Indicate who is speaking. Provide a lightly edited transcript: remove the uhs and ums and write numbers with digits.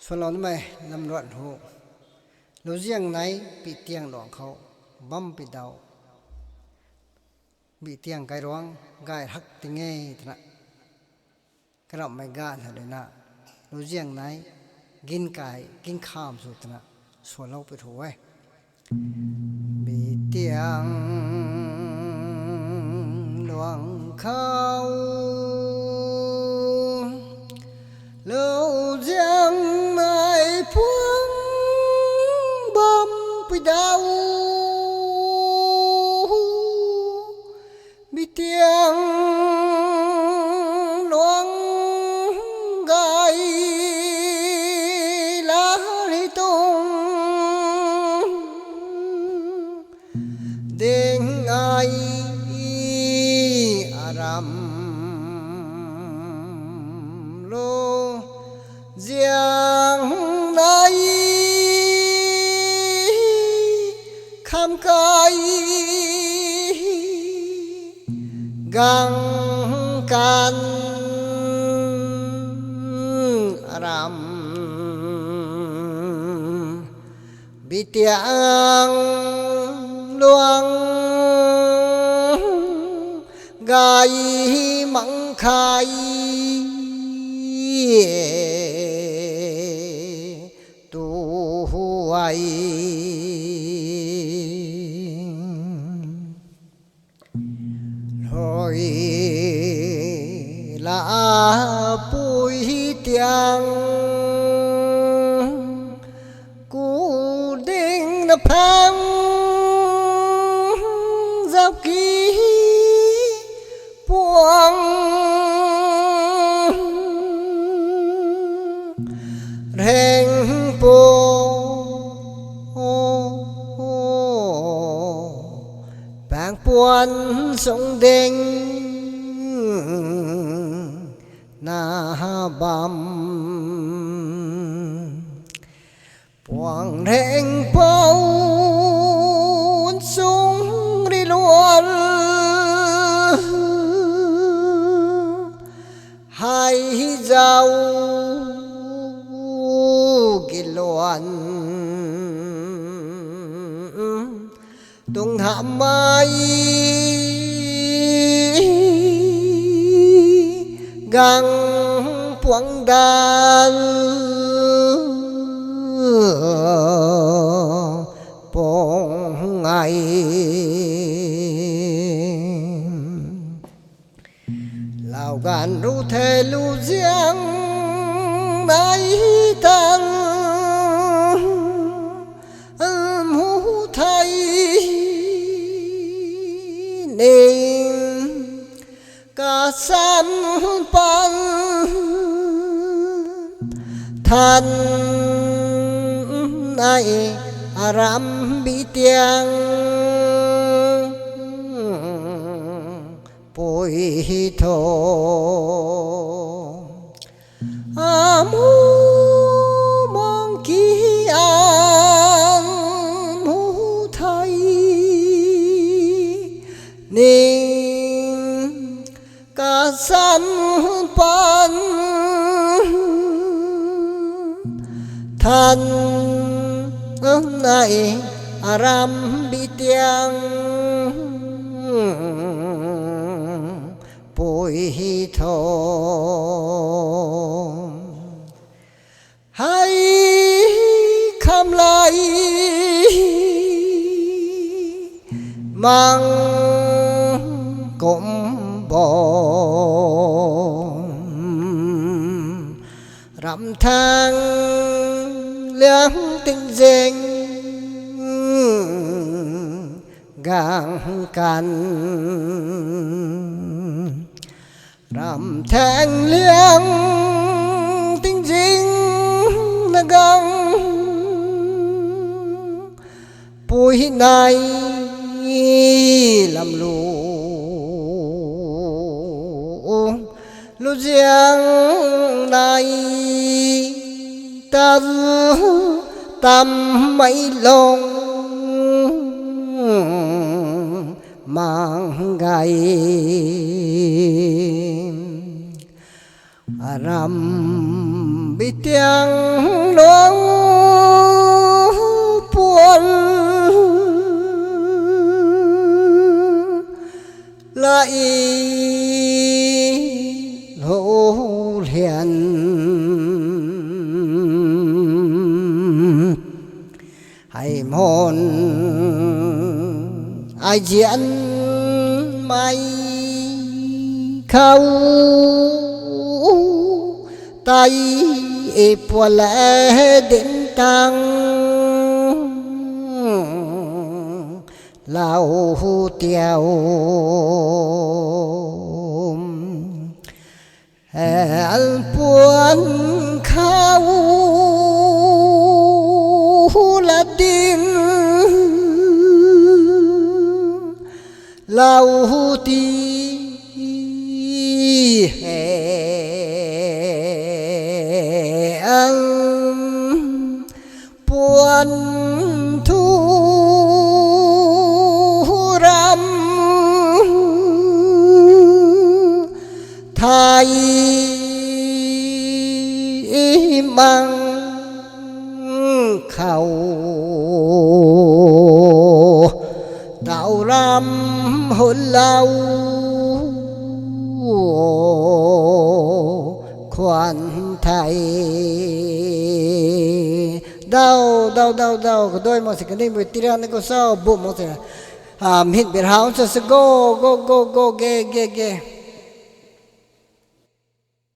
Speaker 1: ส่วนเราไม่ลำรวดหูเราเจียงไหนปีเตียงหลวงเขาบัมปีดาวปีเตียงไกร้องไกหักติงเงยนะกระไม่กาเลยนะเราเจียงไหนกินไก่กินข้ามสุดนะส่วนเราไปถูไว้ปีเตียงหลวงเขาเราเจียงไหนพวงบัมปีดาวปีเตียงหลวงไก่ลาลิตงเด้งไออารามโลเจียงไหนคำไก่กังกันอารามบิเตียงหลวงไก่มังไข่ตัวไว้ลอยลาปุยเตียงกูดิ่งนับพังจับกีพวงแรงโปแปงปวนทรงเด้งหน้าบัมปวงแรงเป่าสูงริลวนให้เจ้ากิลวนต้องทำไมกังปวงดานปงไงเล่ากันรู้เทรู้เสียงไม่ตังหูไทยนิ่งกาสันปันทันในอารามบิเตียงปุยโทอามูมองกีอันหูไทยนิ่งกาสันปันทันในอารามบิเตียงปุยโทให้คำไหลมังกมบรำทางเลี้ยงติงเจงกางกันรำแทงเลี้ยงติงจริงนะกังปุยในลำลูลูเจียงในตาตำไม่ลงมังไกอาราม bị tiếng luống buồn lại lỗ liền hay môn ai diễn mày khâu tay bùa lẽ đến tăng lao tiêu hẹn buồn khâu là tin lao ti hẹn buồn thu rằm thay mang khẩu đạo ram hôn lâu khoan thầy đau đôi mà sẽ cái này mới tiran nó có sao bụng mà sẽ hít biệt háo cho go ge